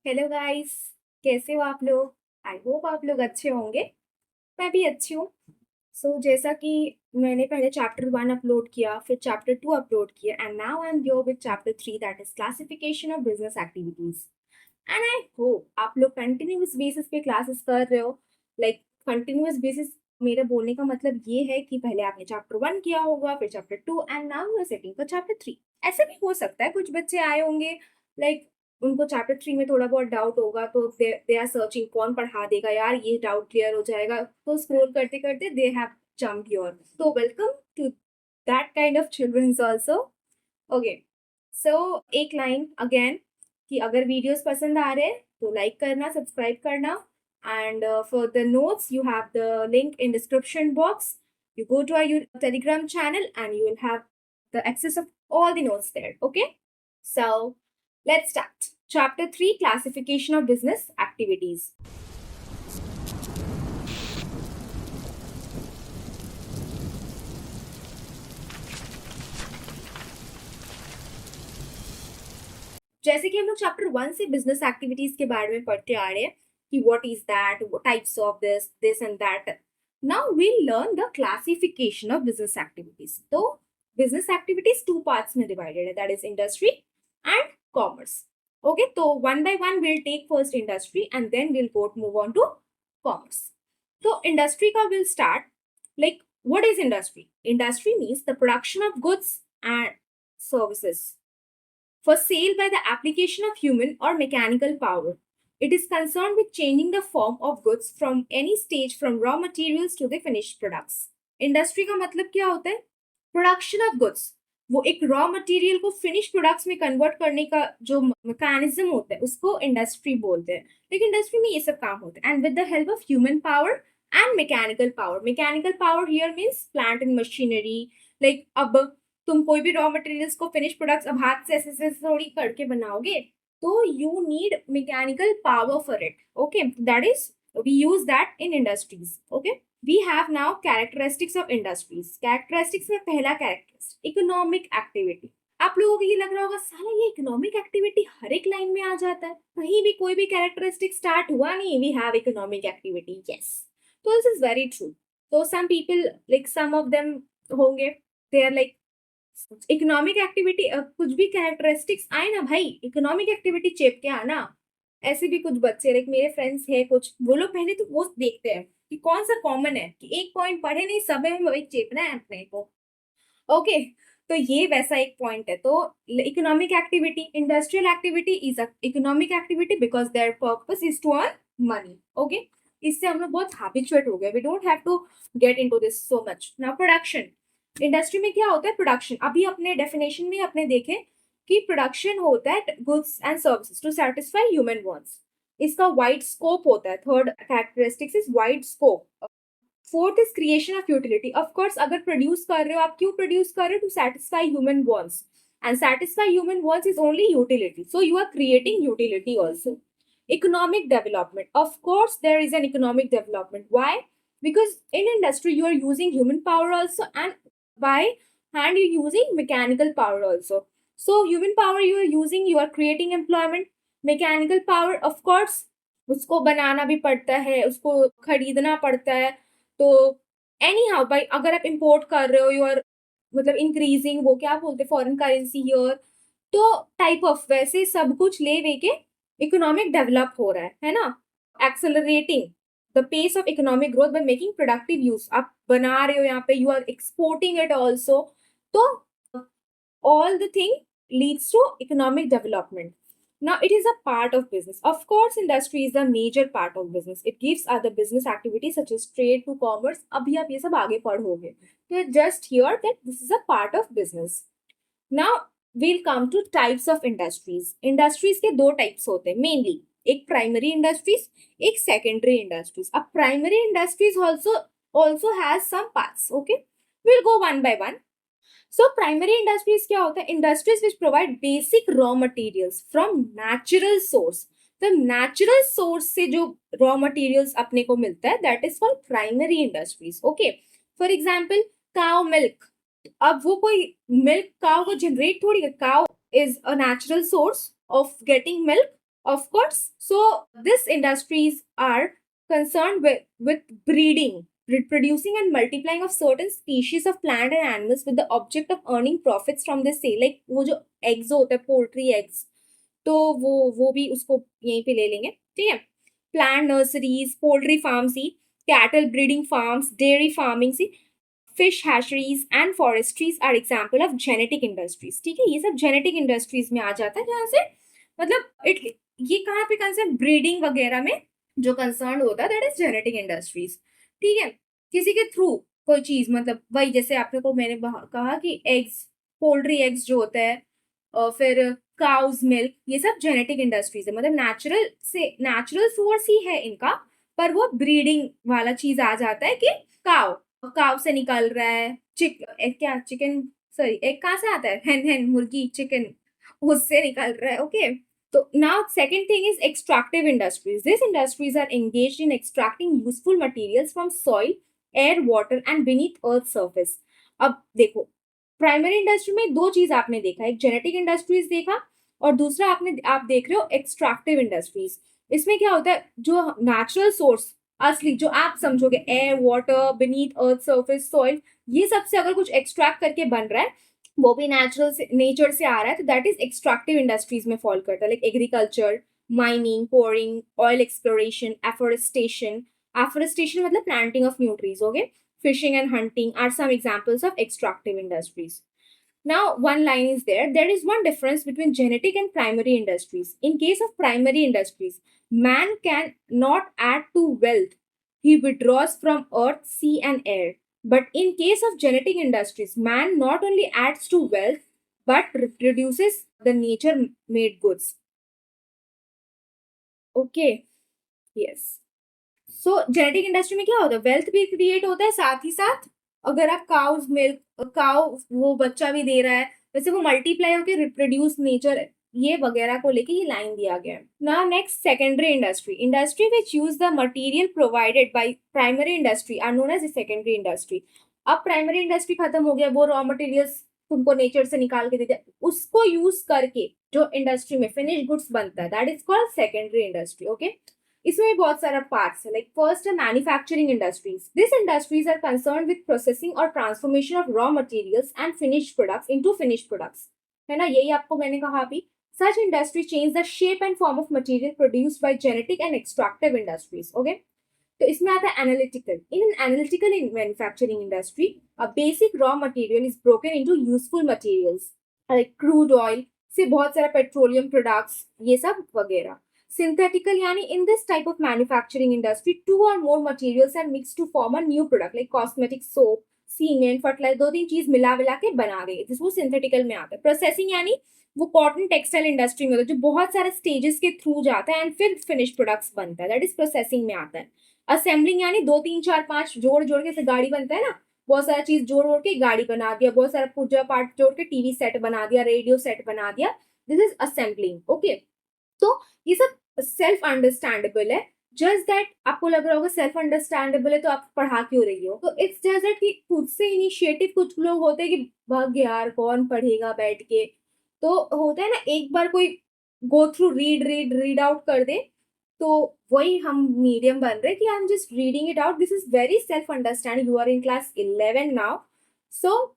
Hello guys. कैसे हो आप लोग? आई होप आप लोग अच्छे होंगे। मैं भी अच्छी हूँ। जैसा कि मैंने पहले चैप्टर 1 अपलोड किया, फिर चैप्टर 2 अपलोड किया, and now I am here with chapter 3, that is classification of business activities. And I hope आप लोग कंटिन्यूअस बेसिस पे क्लासेस कर रहे हो। लाइक कंटिन्यूअस बेसिस, मेरा बोलने का मतलब ये है कि पहले आपने चैप्टर 1 किया होगा, फिर chapter 2, and now you are setting for chapter 3। ऐसा भी हो सकता है कुछ बच्चे आए होंगे, लाइक उनको चैप्टर 3 में थोड़ा बहुत डाउट होगा, तो दे आर सर्चिंग कौन पढ़ा देगा यार, ये डाउट क्लियर हो जाएगा, तो स्क्रॉल करते करते दे हैव जम्प योर। तो welcome to that kind of childrens also. Okay, so एक लाइन अगेन, कि अगर वीडियोस पसंद आ रहे हैं तो लाइक करना, सब्सक्राइब करना, and for the notes you have the link in description box. You go to our Telegram channel and you will have the access of all the notes there. Okay, so let's start. Chapter 3, Classification of Business Activities. जैसे कि हम लोग chapter 1 से business activities के बारे में पढ़ते आ रहे हैं कि what is that, types of this and that. Now we learn the classification of business activities. तो बिजनेस एक्टिविटीज 2 पार्ट्स में डिवाइडेड है, that is industry and commerce. Okay, तो one by one will take first industry and then will go move on to commerce. तो industry का will start. Like what is industry? Industry means the production of goods and services for sale by the application of human or mechanical power. It is concerned with changing the form of goods from any stage from raw materials to the finished products. Industry का मतलब क्या होता है? Production of goods. वो एक raw material को finish products में convert करने का जो मैकेनिज्म होता है उसको इंडस्ट्री बोलते हैं। लेकिन इंडस्ट्री में ये सब काम होता है and with the help of human power and mechanical power. Mechanical power here means plant and machinery. Like अब तुम कोई भी रॉ मटेरियल्स को फिनिश प्रोडक्ट्स अब हाथ से ऐसे थोड़ी करके बनाओगे, तो you need mechanical power for it. Okay, that is we use that in industries. Okay, we have now characteristics of industries. Characteristics में पहला कैरेक्टरिस्टिक इकोनॉमिक एक्टिविटी। आप लोगों को ये लग रहा होगा साला ये इकोनॉमिक एक्टिविटी हर एक लाइन में आ जाता है, कहीं भी कोई भी कैरेक्टरिस्टिक स्टार्ट हुआ नहीं, we have economic activity, yes. तो दिस इज वेरी ट्रू। तो some people, like some of them होंगे, they are like economic activity, कुछ भी कैरेक्टरिस्टिक्स आए ना भाई, इकोनॉमिक एक्टिविटी चेप के आना। ऐसे भी कुछ बच्चे, लाइक मेरे फ्रेंड्स है कुछ, वो लोग पहले तो वो देखते हैं कि कौन सा कॉमन है, कि एक पॉइंट पढ़े नहीं, सब में वही चेपना है अपने को। ओके, तो ये वैसा एक पॉइंट है। तो economic activity, industrial activity is a economic activity because there purpose is to earn money. Okay, इससे हम लोग बहुत हैबिचुएट हो गए, we don't have to get into this so much. Now production. Industry में क्या होता है? प्रोडक्शन। अभी अपने डेफिनेशन में अपने देखे कि प्रोडक्शन होता है goods and services to satisfy human wants. इसका वाइड स्कोप होता है। Third characteristics is wide scope. Fourth is creation of utility. Of course अगर प्रोड्यूस कर रहे हो, आप क्यों प्रोड्यूस कर रहे हो? To satisfy human wants, and satisfy human wants is only utility, so you are creating utility also. Economic development. Of course there is an economic development. Why? Because in industry you are using human power also, and by hand you're using mechanical power also. So human power you are using, you are creating employment. Mechanical power, of course, उसको बनाना भी पड़ता है, उसको खरीदना पड़ता है। तो any how भाई, अगर आप इंपोर्ट कर रहे हो, यू आर मतलब इंक्रीजिंग, वो क्या बोलते हैं, फॉरेन करेंसी हियर। तो टाइप ऑफ वैसे सब कुछ ले वे के इकोनॉमिक डेवलप हो रहा है ना। Accelerating the pace of economic growth by making productive use. आप बना रहे हो यहाँ पे, you are exporting it also. तो all the thing leads to economic development. Now it is a part of business. Of course industry is a major part of business. It gives other business activities such as trade to commerce. अभी आप ये सब आगे पढ़ोगे, तो just here that this is a part of business. Now we'll come to types of industries. Industries के दो types होते हैं mainly, एक primary industries, एक secondary industries. अब primary industries also has some parts. Okay, we'll go one by one. So primary industries क्या होता है? Industries which provide basic raw materials from natural source. तो natural source से जो raw materials अपने को मिलता है, that is called primary industries. Okay, for example cow milk. अब वो कोई milk cow को generate थोड़ी, cow is a natural source of getting milk. Of course. So these industries are concerned with breeding, reproducing and multiplying of certain species of plant and animals with the object of earning profits from the sale. Like वो जो eggs होते हैं, poultry eggs, तो वो भी उसको यहीं पे ले लेंगे, ठीक है. Plant nurseries, poultry farms ही, cattle breeding farms, dairy farming सी, fish hatcheries and forestries are example of genetic industries. ठीक है, ये सब जेनेटिक इंडस्ट्रीज में आ जाता है, जहाँ से मतलब इट ये कहाँ पे कंसर्न, ब्रीडिंग वगैरह में जो कंसर्न होता है, दैट इज जेनेटिक इंडस्ट्रीज. ठीक है, किसी के थ्रू कोई चीज, मतलब वही जैसे आपने को मैंने कहा कि एग्स, पोल्ट्री एग्स जो होता है, और फिर काउज मिल्क, ये सब जेनेटिक इंडस्ट्रीज है. मतलब नेचुरल सोर्स ही है इनका, पर वो ब्रीडिंग वाला चीज आ जाता है कि काउ काव से निकल रहा है, क्या चिकन, सॉरी एक कहाँ से आता है, हेन मुर्गी चिकन, उससे निकल रहा है. ओके, तो now second thing is extractive industries. This industries are engaged in extracting useful materials from soil, air, water and beneath earth surface. अब देखो, प्राइमरी इंडस्ट्री में दो चीज आपने देखा, एक जेनेटिक इंडस्ट्रीज देखा, और दूसरा आप देख रहे हो एक्सट्रैक्टिव इंडस्ट्रीज. इसमें क्या होता है, जो नेचुरल सोर्स असली जो आप समझोगे, air, water, beneath earth surface, soil, ये सबसे अगर कुछ एक्सट्रैक्ट करके बन रहा है, वो भी नेचुरल से, नेचर से आ रहा है, तो दैट इज एक्सट्रैक्टिव इंडस्ट्रीज में फॉल करता है. Like agriculture, mining, quarrying, oil exploration, afforestation मतलब planting of new trees. Okay, fishing and hunting are some examples of extractive industries. Now, one line is there. There is one difference between genetic and primary industries. In case of primary industries, man can not add to wealth. He withdraws from earth, sea, and air. But in case of genetic industries, man not only adds to wealth, but reduces the nature made goods. Okay. Yes. So genetic industry में क्या होता है, wealth भी create होता है, साथ ही साथ अगर आप काउज मिल्क, काउ वो बच्चा भी दे रहा है, वैसे वो मल्टीप्लाई होकर रिप्रोड्यूस नेचर, ये वगैरह को लेके ये लाइन दिया गया है. Now next, secondary industry. Industry which use the material provided by primary industry are known as secondary industry. अब प्राइमरी इंडस्ट्री खत्म हो गया, वो रॉ मटेरियल्स तुमको नेचर से निकाल के देते, उसको यूज करके जो इंडस्ट्री में फिनिश गुड्स बनता है, that is called secondary industry. Okay, इसमें भी बहुत सारा पार्ट्स है. लाइक फर्स्ट है manufacturing industries. This industries are concern with processing और transformation of raw materials and finished products into finished products. है ना, यही आपको मैंने कहा अभी. Such industry change the shape and form of material produced by genetic and extractive industries. Okay, तो इसमें आता है analytical. In an analytical manufacturing industry, a basic raw material is broken into useful materials like crude oil से बहुत सारा petroleum products, ये सब वगैरह. Synthetical यानी in this type of manufacturing industry, two or more materials are mixed to form a new product like cosmetic soap, cement, fertilizer, दो तीन चीज मिला के बना गई, जिसको सिंथेटिकल में आता है. प्रोसेसिंग यानी वो कॉटन टेक्सटाइल इंडस्ट्री में होता है, जो बहुत सारे स्टेजेस के थ्रू जाता है एंड फिर फिनिश प्रोडक्ट्स बनता है, दैट इज प्रोसेसिंग में आता है. असेंबलिंग यानी दो तीन चार पांच जोड़ के से गाड़ी बनता है ना, बहुत सारा चीज जोड़ के गाड़ी बना दिया, बहुत सारा पूजा पार्ट जोड़ के टीवी सेट बना दिया, रेडियो सेट बना दिया, दिस इज असेंबलिंग. ओके, तो ये सब सेल्फ अंडरस्टैंडेबल है. जस्ट दैट आपको लग रहा होगा सेल्फ अंडरस्टैंडेबल है तो आप पढ़ा क्यों रही हो, तो इट्स जस्ट दैट कि खुद से इनिशिएटिव कुछ लोग होते हैं कि भाग यार कौन पढ़ेगा बैठ के, तो होता है ना, एक बार कोई गो थ्रू रीड आउट कर दे, तो वही हम मीडियम बन रहे कि I am just reading it out. This is very self understanding. You are in class 11 now, so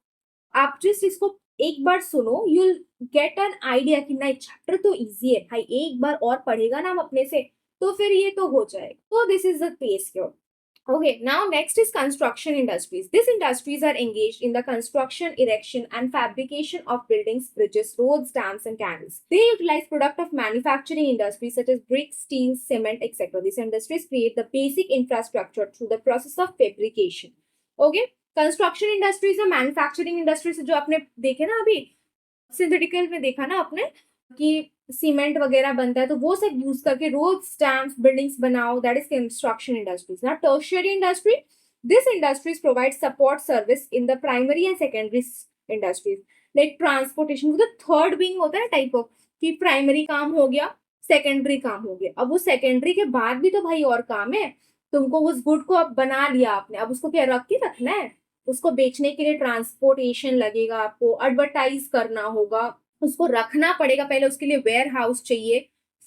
आप जस्ट इसको एक बार सुनो, यूल गेट एन आइडिया कि नहीं चैप्टर तो इजी है भाई, एक बार और पढ़ेगा ना हम अपने से, तो फिर ये तो हो जाएगा. तो this is the pace here. Okay, now next is construction industries. These industries are engaged in the construction, erection, and fabrication of buildings, bridges, roads, dams, and canals. They utilize product of manufacturing industries such as bricks, steel, cement, etc. These industries create the basic infrastructure through the process of fabrication. Okay, construction industries और manufacturing industries जो आपने देखे ना अभी synthetical में देखा ना आपने कि सीमेंट वगैरह बनता है, तो वो सब यूज करके रोड, स्टैम्प्स, बिल्डिंग्स बनाओ, दैट इज कंस्ट्रक्शन इंडस्ट्रीज. ना tertiary industry, this industries provide support service in the primary and secondary industries. Like transportation, वो तो थर्ड विंग होता है टाइप ऑफ, कि प्राइमरी काम हो गया, सेकेंडरी काम हो गया, अब वो सेकेंडरी के बाद भी तो भाई और काम है. तुमको उस गुड को अब बना लिया आपने, अब उसको क्या रख के रखना है, उसको बेचने के लिए ट्रांसपोर्टेशन लगेगा, आपको एडवर्टाइज करना होगा, उसको रखना पड़ेगा, पहले उसके लिए वेयर हाउस चाहिए,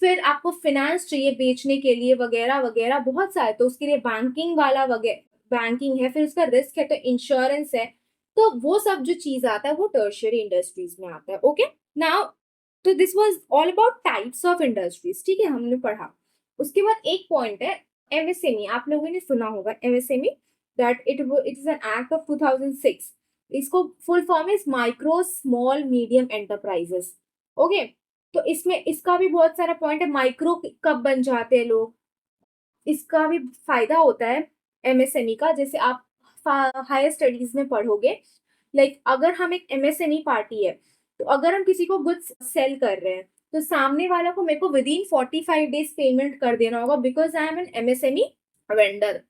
फिर आपको फाइनेंस चाहिए बेचने के लिए वगैरह वगैरह बहुत सारे, तो उसके लिए बैंकिंग वाला वगैरह बैंकिंग है, फिर उसका रिस्क है तो इंश्योरेंस है, तो वो सब जो चीज आता है वो टर्शियरी इंडस्ट्रीज में आता है। ओके, नाउ तो this was all about types of industries, ठीक है, हमने पढ़ा। उसके बाद एक पॉइंट है एमएसएमई, आप लोगों ने सुना होगा MSME, that it is an act of 2006। इसको full form is micro small medium enterprises. Okay, तो इसमें इसका भी बहुत सारा पॉइंट है, माइक्रो कब बन जाते हैं लोग, इसका भी फायदा होता है एमएसएमई का। जैसे आप हायर स्टडीज में पढ़ोगे, लाइक अगर हम एक एमएसएमई पार्टी है, तो अगर हम किसी को गुड्स सेल कर रहे हैं, तो सामने वाला को मेरे को विद इन 45 डेज पेमेंट कर देना होगा, because I am an MSME vendor.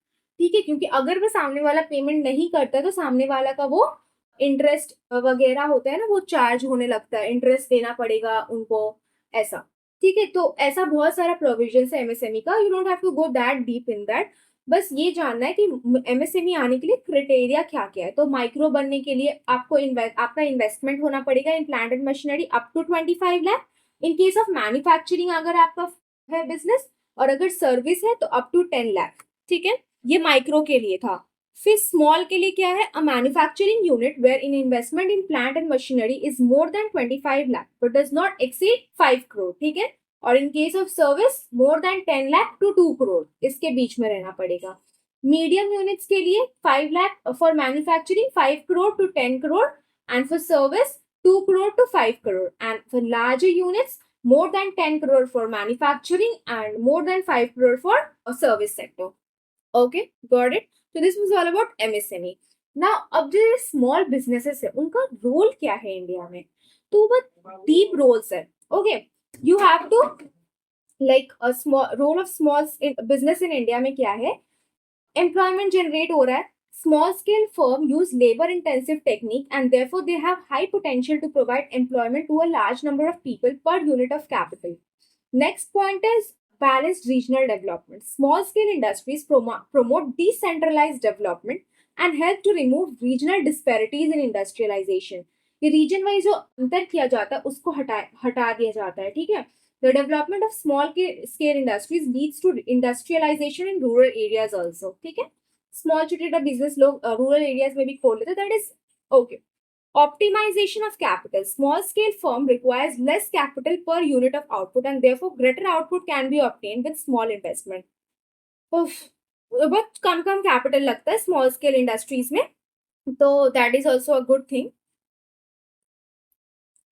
ठीक है, क्योंकि अगर वो सामने वाला पेमेंट नहीं करता तो सामने वाला का वो इंटरेस्ट वगैरह होता है ना, वो चार्ज होने लगता है, इंटरेस्ट देना पड़ेगा उनको, ऐसा। ठीक है, तो ऐसा बहुत सारा प्रोविजन है एमएसएमई का, you don't have to go that deep in that. बस ये जानना है कि एमएसएमई आने के लिए क्राइटेरिया क्या क्या है। तो माइक्रो बनने के लिए आपको आपका इन्वेस्टमेंट होना पड़ेगा in plant and machinery up to 25 lakh. In case of manufacturing अगर आपका है बिजनेस, और अगर सर्विस है तो अप टू 10 लाख। ठीक है, ये माइक्रो के लिए था। फिर स्मॉल के लिए क्या है, a manufacturing unit where in investment in plant and machinery is more than 25 lakh but does not exceed 5 crore. ठीक है, और in case of service more than 10 lakh to 2 crore, इसके बीच में रहना पड़ेगा। मीडियम यूनिट्स के लिए 5 lakh for manufacturing, 5 crore to 10 crore, and for service 2 crore to 5 crore, and for larger units more than 10 crore for manufacturing and more than 5 crore for a service sector. Okay, got it. So this was all about MSME. Now अब जो small businesses है उनका role क्या है India में, तो बहुत deep roles है। Okay, you have to like a small role of small business in India में क्या है, एम्प्लॉयमेंट जनरेट हो रहा है। Small scale firm use labour intensive technique and therefore they have high potential to provide employment to a large number of people per unit of capital. Next point is balanced regional development. Small scale industries promote decentralized development and help to remove regional disparities in industrialization. ये region wise जो अंतर किया जाता है उसको हटा दिया जाता है। ठीक है, the development of small scale industries leads to industrialization in rural areas also. ठीक है, small छोटा बिजनेस लोग रूरल एरियाज में भी खोल लेते, that is okay. Optimization of capital. Small scale firm requires less capital per unit of output and therefore greater output can be obtained with small investment. उफ, बहुत कम कम कैपिटल लगता है स्मॉल स्केल इंडस्ट्रीज में, तो that is also a good thing.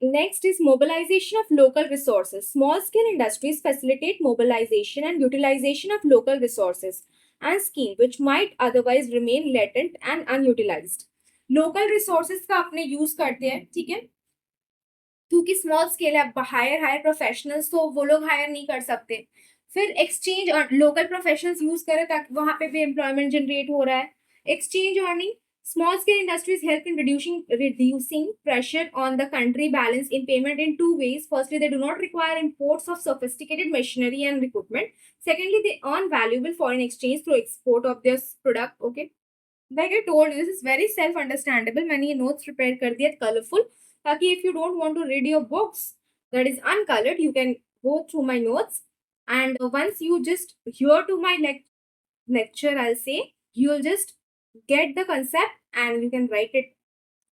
Next is mobilization of local resources. Small scale industries facilitate mobilization and utilization of local resources and scheme which might otherwise remain latent and unutilized. Local resources का अपने use करते हैं, ठीक है, क्योंकि small scale है, higher professionals तो वो लोग हायर नहीं कर सकते। फिर एक्सचेंज और लोकल प्रोफेशनल्स यूज करें ताकि वहां पे भी एम्प्लॉयमेंट जनरेट हो रहा है। Exchange earning, small scale industries help in reducing pressure on the country balance in payment in two ways. Firstly, they do not require imports of sophisticated machinery and equipment. Secondly, they earn valuable foreign exchange through export of their product. Okay, like I told you, this is very self understandable. मैंने ये notes prepare कर दिया colorful, ताकि if you don't want to read your books that is uncolored, you can go through my notes, and once you just hear to my lecture, I'll say you'll just get the concept and you can write it.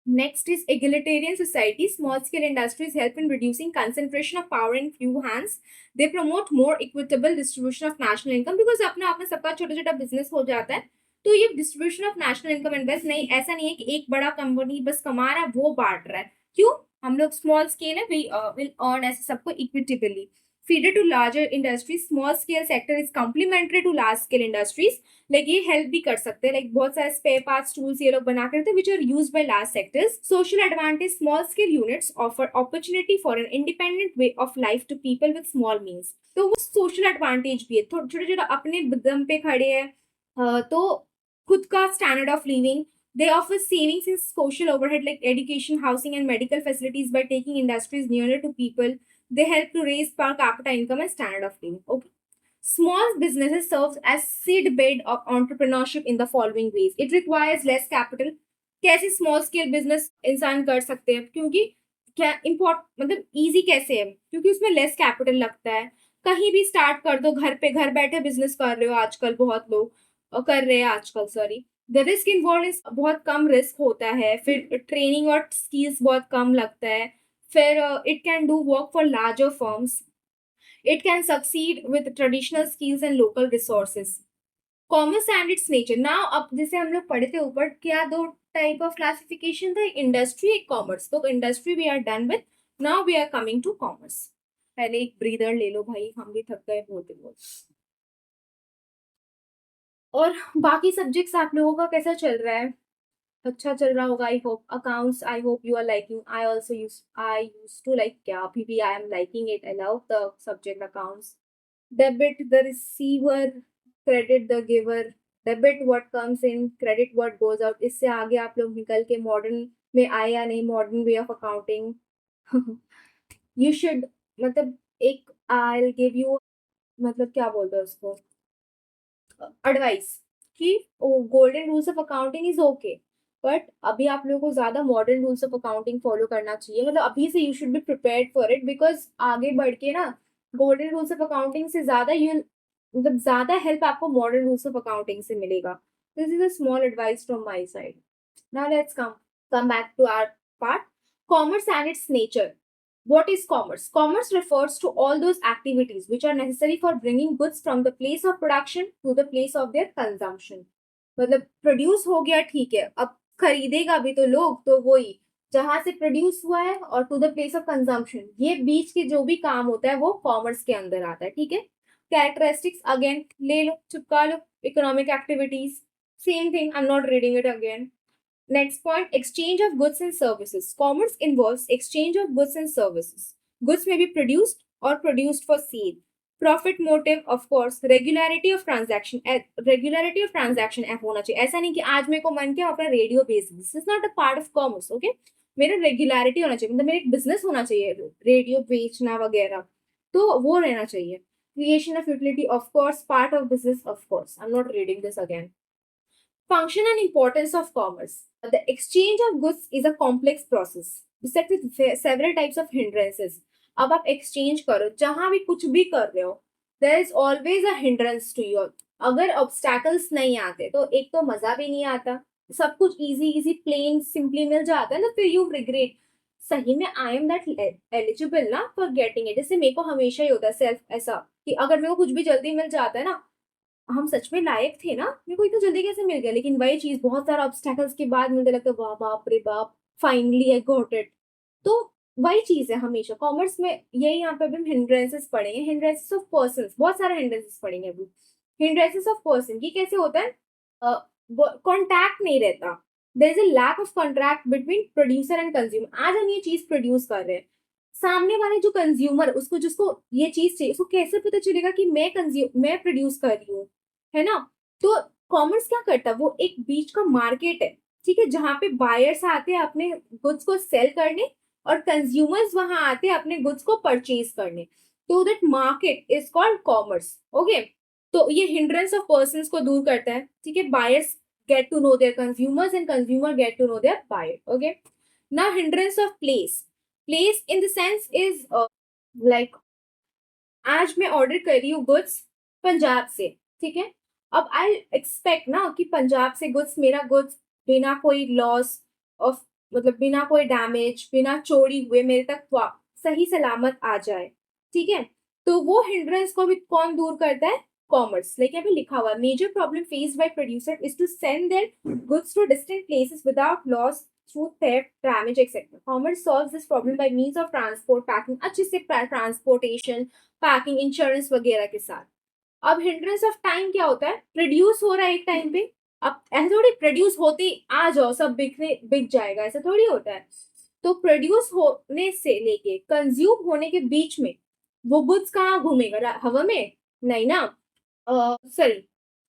Next is egalitarian society. Small scale industries help in reducing concentration of power in few hands. They promote more equitable distribution of national income, because अपना अपना सबका छोटा छोटा business हो जाता है, तो ये distribution of national income invest नहीं, ऐसा नहीं है कि एक बड़ा कंपनी बस कमा रहा है वो बांट रहा है। क्यों, हम लोग स्मॉल स्केल है, वी विल अर्न ऐसे सबको equitably. Feeder to larger industries. Small scale sector is complementary to large scale industries, like ये हेल्प भी कर सकते हैं, लाइक बहुत सारे स्पेयर पार्ट्स टूल्स ये लोग बना करते हैं which are used by large sectors. Social advantage. Small scale units offer opportunity for an independent way of life to people with small means. तो वो सोशल एडवांटेज भी है, छोटे छोटे अपने दम पे खड़े हैं, तो खुद का standard of living. They offer savings in social overhead like education, housing, and medical facilities by taking industries nearer to people. They help to raise per capita income and standard of living. Okay. Small businesses serve as seed bed of entrepreneurship in the following ways. It requires less capital. कैसे small scale business इंसान कर सकते हैं, क्योंकि क्या import मतलब easy कैसे है, क्योंकि उसमें लेस कैपिटल लगता है, कहीं भी स्टार्ट कर दो, घर बैठे बिजनेस कर रहे हो आजकल, बहुत लोग कर रहे हैं आजकल, sorry. The risk involve is बहुत कम रिस्क होता है, फिर ट्रेनिंग और स्किल्स बहुत कम लगता है, फिर it can do work for larger firms, it can succeed with traditional skills and local resources. Commerce and its nature. Now अब जैसे हम लोग पढ़े थे ऊपर, क्या दो टाइप ऑफ क्लासिफिकेशन था, इंडस्ट्री एक कॉमर्स, तो industry we are done with, now we are coming to commerce. पहले एक ब्रीदर ले लो भाई, हम भी थक गए बोलते बोलते। और बाकी सब्जेक्ट्स आप लोगों का कैसा चल रहा है? अच्छा चल रहा होगा I hope. Accounts I hope you are liking, I use to like, क्या अभी भी I am liking it, I love the subject accounts. Debit the receiver, credit the giver, debit what comes in, credit what goes out. इससे आगे आप लोग निकल के modern में आए या नहीं, modern way of accounting. You should, मतलब एक आई गिव यू, मतलब क्या बोलते हैं उसको, एडवाइस कि golden rules of accounting is okay, but अभी आप लोगों को ज्यादा modern rules of accounting follow करना चाहिए, मतलब अभी से you should be prepared for it, because आगे बढ़ के ना गोल्डन रूल्स ऑफ अकाउंटिंग से ज्यादा यू, मतलब ज्यादा हेल्प आपको मॉडर्न रूल्स ऑफ अकाउंटिंग से मिलेगा। This is a small advice from my side. Now let's come back to our part, commerce and its nature. What is commerce? Commerce refers to all those activities which are necessary for bringing goods from the place of production to the place of their consumption. मतलब produce हो गया, ठीक है, अब खरीदेगा भी तो लोग, तो वही जहां से प्रोड्यूस हुआ है और to the place of consumption, ये बीच के जो भी काम होता है वो कॉमर्स के अंदर आता है, ठीक है। कैरेक्टरिस्टिक्स अगेन ले लो, चिपका लो, economic activities, same thing, I am not reading it again. Next point, exchange of goods and services. Commerce involves exchange of goods and services. Goods may be produced or produced for sale. Profit motive, of course, regularity of transaction. Regularity of transaction होना चाहिए, ऐसा नहीं कि आज मेरे को मन किया अपना रेडियो बेच, this is not a part of commerce, okay. मेरा रेगुलरिटी होना चाहिए, मतलब मेरा एक बिजनेस होना चाहिए, रेडियो बेचना वगैरह, तो वो रहना चाहिए। Creation of utility, of course part of business, of course I am not reading this again. Function and importance of commerce. The exchange of goods is a complex process beset with several types of hindrances. अब आप exchange करो, जहां भी कुछ भी कर रहे हो, there is always a hindrance to you. अगर obstacles नहीं आते तो एक तो मजा भी नहीं आता, सब कुछ easy easy plain simply मिल जाता है ना, फिर you regret सही में आई एम दैट एलिजिबल ना फॉर गेटिंग इट। जैसे मेरे को हमेशा ही होता है सेल्फ ऐसा कि अगर मेरे को कुछ भी जल्दी मिल जाता है ना, हम सच में लायक थे ना, मेरे को इतना जल्दी कैसे मिल गया, लेकिन वही चीज बहुत सारा ऑब्स्टैकल्स के बाद मुझे लगता है वाह बाप रे बाप, फाइनली आई गॉट इट। तो वही चीज है हमेशा कॉमर्स में, यही यहाँ पे अभी हम हिंड्रेंसेस पढ़ेंगे, हिंड्रेंसेस ऑफ पर्सन, बहुत सारे हिंड्रेंसेस पढ़ेंगे अभी। हिंड्रेंसेस ऑफ पर्सन ये कैसे होता है, कॉन्टैक्ट नहीं रहता, there is a lack of contract between producer and consumer. आज हम ये चीज प्रोड्यूस कर रहे हैं, सामने वाले जो कंज्यूमर, उसको जिसको ये चीज चाहिए, उसको कैसे पता चलेगा कि मैं प्रोड्यूस कर रही हूँ, है ना। तो कॉमर्स क्या करता है, वो एक बीच का मार्केट है, ठीक है, जहां पे बायर्स आते हैं अपने गुड्स को सेल करने और कंज्यूमर्स वहां आते हैं अपने गुड्स को परचेज करने, तो that market is called commerce, okay. तो ये हिंड्रेंस ऑफ पर्संस को दूर करता है, ठीक है, buyers get to know their consumers and consumer get to know their buyer, okay। Now hindrance of place in the sense is like आज मैं ऑर्डर कर रही हूँ गुड्स पंजाब से, ठीक है, अब आई एक्सपेक्ट ना कि पंजाब से गुड्स, मेरा गुड्स बिना कोई लॉस ऑफ, मतलब बिना कोई डैमेज, बिना चोरी हुए मेरे तक सही सलामत आ जाए, ठीक है। तो वो हिंड्रेंस को भी कौन दूर करता है, कॉमर्स। लाइक अभी लिखा हुआ, major problem faced by producer is to send their goods to distant places without loss through theft, damage, etc. Commerce solves this problem by means of transport, packing, अच्छे से ट्रांसपोर्टेशन, पैकिंग, इंश्योरेंस वगैरह के साथ। अब hindrance of time क्या होता है, produce हो रहा है एक टाइम पे, अब ऐसे थोड़ी प्रोड्यूस होते आ जाओ सब बिक जाएगा, ऐसा थोड़ी होता है। तो प्रोड्यूस होने से लेके कंज्यूम होने के बीच में वो गुड्स कहाँ घूमेगा, हवा में नहीं ना, सॉरी,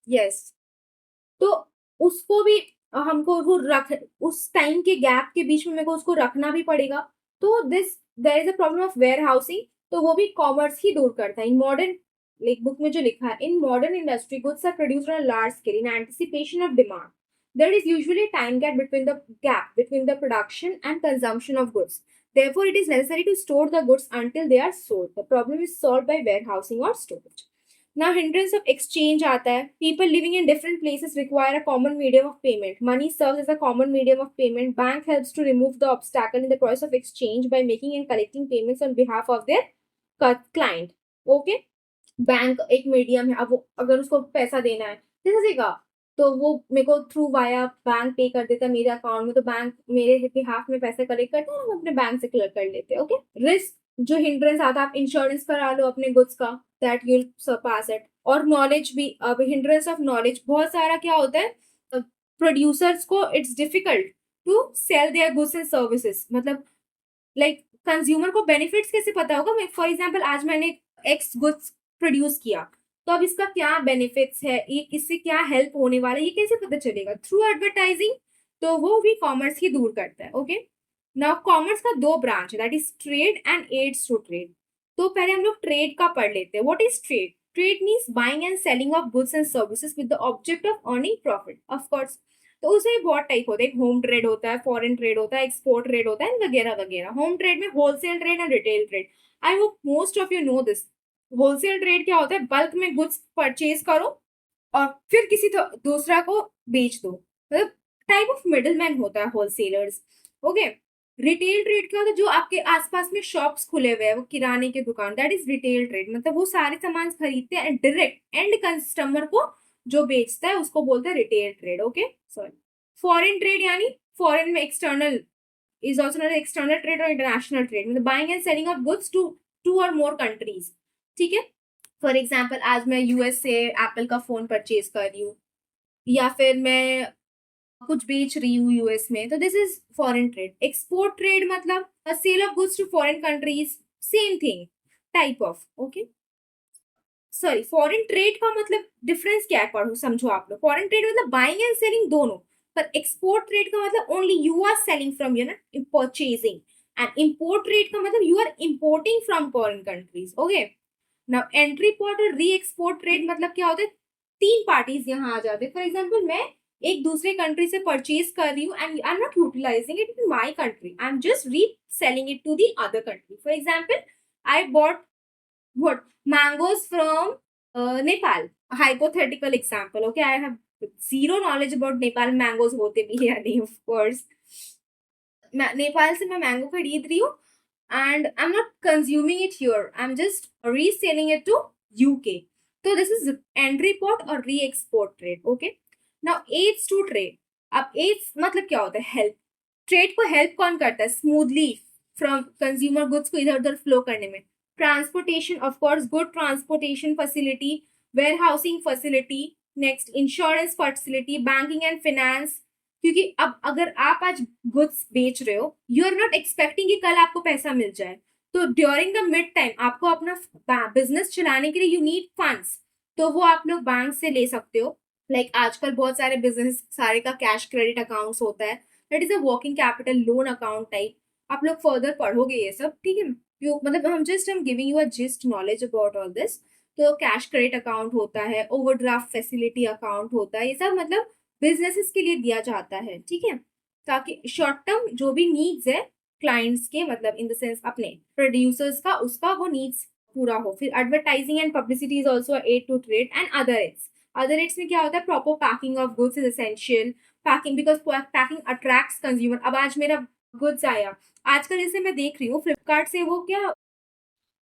यस। तो उसको भी हमको वो रख, उस टाइम के गैप के बीच में मेरे को उसको रखना भी पड़ेगा, तो this there is a problem of warehousing, तो वो भी कॉमर्स ही दूर करता है। इन मॉडर्न, लाइक बुक में जो लिखा है, in modern industry goods are produced on large scale in anticipation of demand, there is usually a time gap between the production and consumption of goods. Therefore, it is necessary to store the goods until they are sold. The problem is solved by warehousing or storage. Now, hindrance of exchange आता है. People living in different places require a common medium of payment. Money serves as a common medium of payment. Bank helps to remove the obstacle in the process of exchange by making and collecting payments on behalf of their client. Okay? Bank एक medium है. अब वो अगर उसको पैसा देना है जैसे का तो वो मेरे को थ्रू वाया बैंक पे कर देता है मेरे अकाउंट में, तो बैंक मेरे बिहाफ में पैसे कलेक्ट करता है, हम अपने बैंक से क्लियर कर लेते हैं. ओके. रिस्क जो हिंड्रेंस आता है, आप इंश्योरेंस करा लो अपने गुड्स का, दैट यू सरपास इट. और नॉलेज भी, अब हिंड्रेंस ऑफ नॉलेज बहुत सारा क्या होता है, प्रोड्यूसर्स को it's difficult to sell their goods and services. मतलब लाइक कंज्यूमर को बेनिफिट्स कैसे पता होगा. फॉर एग्जाम्पल आज मैंने एक्स गुड्स प्रोड्यूस किया, तो अब इसका क्या बेनिफिट्स है, ये इससे क्या हेल्प होने वाला है, ये कैसे पता चलेगा. Through advertising. तो वो भी कॉमर्स ही दूर करता है. ओके. नाउ कॉमर्स का दो ब्रांच है, that is trade and aids to trade. तो पहले हम लोग ट्रेड का पढ़ लेते हैं. What is trade. Trade means buying and selling of goods and services with the object of earning profit. Of course तो उसमें बहुत टाइप होता है. होम ट्रेड होता है, फॉरेन ट्रेड होता है, एक्सपोर्ट ट्रेड होता है, वगैरह वगैरह. होम ट्रेड में wholesale trade and retail trade. I hope most of you know this. Wholesale trade क्या होता है, बल्क में गुड्स परचेज करो और फिर किसी दूसरा को बेच दो. मतलब टाइप ऑफ मिडलमैन होता है होलसेलर्स. ओके. रिटेल ट्रेड क्या होता है, जो आपके आसपास में शॉप्स खुले हुए हैं, वो किराने के दुकान, दैट इज रिटेल ट्रेड. मतलब वो सारे सामान खरीदते हैं डायरेक्ट एंड कस्टमर को जो बेचता है उसको बोलते हैं retail trade. Okay. Sorry. Foreign trade यानी फॉरेन में external is also not external trade और इंटरनेशनल ट्रेड. मतलब buying and selling of goods two और मोर कंट्रीज. ठीक है. फॉर एग्जाम्पल आज मैं यूएस से एप्पल का फोन परचेज कर रही हूँ, या फिर मैं कुछ बेच रही हूँ यूएस में, तो this is foreign trade. Export trade मतलब sale of goods to foreign countries, same thing type of. Okay. Sorry, foreign trade का मतलब डिफरेंस क्या है पढ़ो समझो आप लोग. फॉरेन ट्रेड मतलब बाइंग एंड सेलिंग दोनों, पर एक्सपोर्ट ट्रेड का मतलब only you are selling from, you know, purchasing. And import trade का मतलब you are importing from foreign countries. Okay. Now entry port और री एक्सपोर्ट ट्रेड मतलब क्या होता है, तीन पार्टीज यहाँ आ जाते हैं. फॉर एग्जाम्पल मैं एक दूसरे कंट्री से परचेज कर रही हूँ and I am not utilizing it in my country, I am just reselling it to the other country. For example I bought what mangoes from Nepal. Hypothetical example. Okay, I have zero knowledge about Nepal. Mangoes होते भी है नहीं, of course. Nepal से मैं mango खरीद रही हूँ and I'm not consuming it here. I'm just reselling it to UK. So this is entry port or re-export trade. Okay. Now aids to trade. अब aids मतलब क्या होता है, हेल्प. ट्रेड को हेल्प कौन करता है, स्मूथली फ्रॉम कंज्यूमर गुड्स को इधर उधर फ्लो करने में. Transportation, of course, good transportation facility, warehousing facility, next insurance facility, banking and finance. क्योंकि अब अगर आप आज गुड्स बेच रहे हो, यू आर नॉट एक्सपेक्टिंग कि कल आपको पैसा मिल जाए. तो ड्यूरिंग द मिड टाइम आपको अपना बिजनेस चलाने के लिए यू नीड फंड्स, तो वो आप लोग बैंक से ले सकते हो. लाइक आजकल बहुत सारे बिजनेस सारे का कैश क्रेडिट अकाउंट्स होता है, that is a working capital loan account type. आप लोग फर्दर पढ़ोगे ये सब. ठीक है. मतलब हम giving you a gist knowledge about all this. तो कैश क्रेडिट अकाउंट होता है, ओवरड्राफ्ट फैसिलिटी अकाउंट होता है, ये सब मतलब बिजनेसेस के लिए दिया जाता है. ठीक है. ताकि शॉर्ट टर्म जो भी नीड्स है क्लाइंट्स के, मतलब इन द सेंस अपने प्रोड्यूसर्स का, उसका वो नीड्स पूरा हो. फिर advertising and publicity is also aid to trade. And other aids. Other aids में क्या होता है, proper packing of goods is essential. Packing, because packing attracts consumer. अब आज मेरा गुड्स आया, आजकल जैसे मैं देख रही हूँ फ्लिपकार्ट से, वो क्या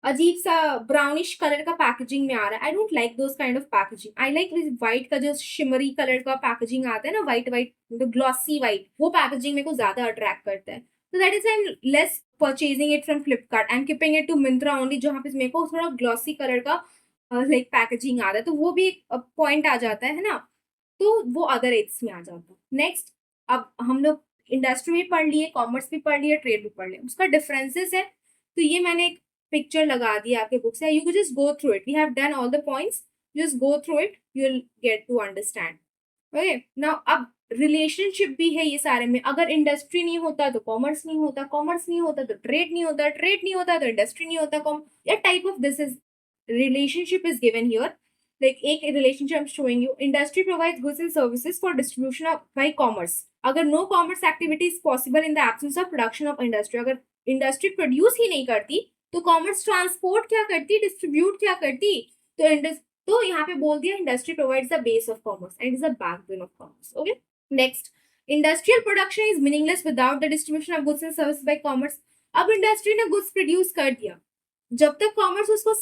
अजीब सा ब्राउनिश कलर का पैकेजिंग में आ रहा है. I don't like those kind of packaging. I like white का जो शिमरी कलर का पैकेजिंग आता है ना, व्हाइट व्हाइट, ग्लॉसी व्हाइट, वो पैकेजिंग मेरे को ज्यादा अट्रैक्ट करता है. तो that is I am less purchasing it from Flipkart. I am keeping it to Myntra only, जहाँ पे मेरे को थोड़ा ग्लॉसी कलर का लाइक पैकेजिंग आ रहा है. तो वो भी एक पॉइंट आ जाता है ना. तो वो अदर एड्स में आ जाता है. नेक्स्ट, अब हम लोग इंडस्ट्री भी पढ़ लिए, कॉमर्स भी पढ़ लिए, ट्रेड भी पढ़ लिए. उसका डिफरेंसेस है. तो ये मैंने एक पिक्चर लगा दी आपके बुक से. You just go through it. We have done all the points. Just go through it, you will get to understand. Okay. Now अब रिलेशनशिप भी है ये सारे में. अगर इंडस्ट्री नहीं होता तो कॉमर्स नहीं होता, कॉमर्स नहीं होता तो ट्रेड नहीं होता, ट्रेड नहीं होता तो इंडस्ट्री नहीं होता. या type of this is relationship is given here. Like एक relationship I'm showing you. Industry provides goods and services for distribution of by commerce. अगर no commerce activity is possible in the absence of production of industry. अगर industry produce ही नहीं करती तो commerce transport क्या करती, distribute क्या करती? तो यहाँ पे बोल दिया industry provides the base of commerce and is the backbone of commerce. Okay, next, industrial production is meaningless without the distribution of goods and service by commerce. अब इंडस्ट्री ने गुड्स प्रोड्यूस कर दिया, जब तक कॉमर्स उसको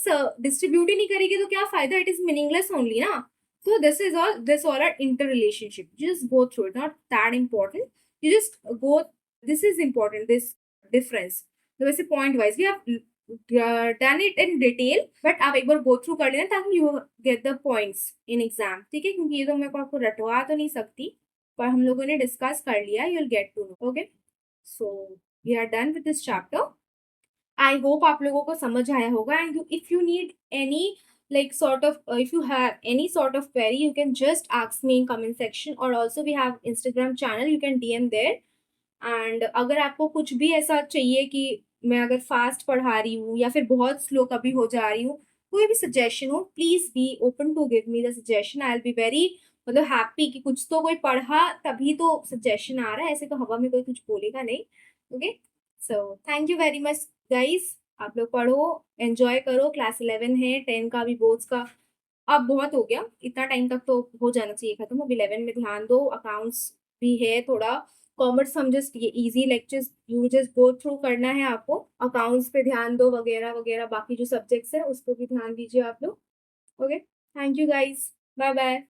distribute ही नहीं करेगी तो क्या फायदा? इट इज मीनिंगलेस ओनली ना. So this all are interrelationship. You just go through it, not that important. You just go. This is important. This difference. तो वैसे point wise we have done it in detail, but आप एक बार go through कर लेना ताकि you get the points in exam. ठीक है, क्योंकि ये तो मैं आपको रटवा तो नहीं सकती, पर हम लोगों ने discuss कर लिया. You'll get to know. Okay. So we are done with this chapter. I hope आप लोगों को समझ आया होगा. And if you need any like sort of if you have any sort of query, you can just ask me in comment section, or also we have Instagram channel, you can DM there. And अगर आपको कुछ भी ऐसा चाहिए कि मैं अगर fast पढ़ा रही हूँ या फिर बहुत स्लो कभी हो जा रही हूँ, कोई भी सजेशन हो, please be open to give me the suggestion. I will be very मतलब हैप्पी कि कुछ तो कोई पढ़ा तभी तो सजेशन आ रहा है, ऐसे तो हवा में कोई कुछ बोलेगा नहीं. Okay, so thank you very much guys. आप लोग पढ़ो, एंजॉय करो. क्लास 11 है, 10 का भी बोर्ड्स का अब बहुत हो गया, इतना टाइम तक तो हो जाना चाहिए खत्म. अब 11 में ध्यान दो, अकाउंट्स भी है थोड़ा. कॉमर्स हम जस्ट ये easy lectures you just go through करना है आपको. अकाउंट्स पे ध्यान दो वगैरह वगैरह, बाकी जो सब्जेक्ट्स है उस पर भी ध्यान दीजिए आप लोग. Okay, thank you guys, bye bye.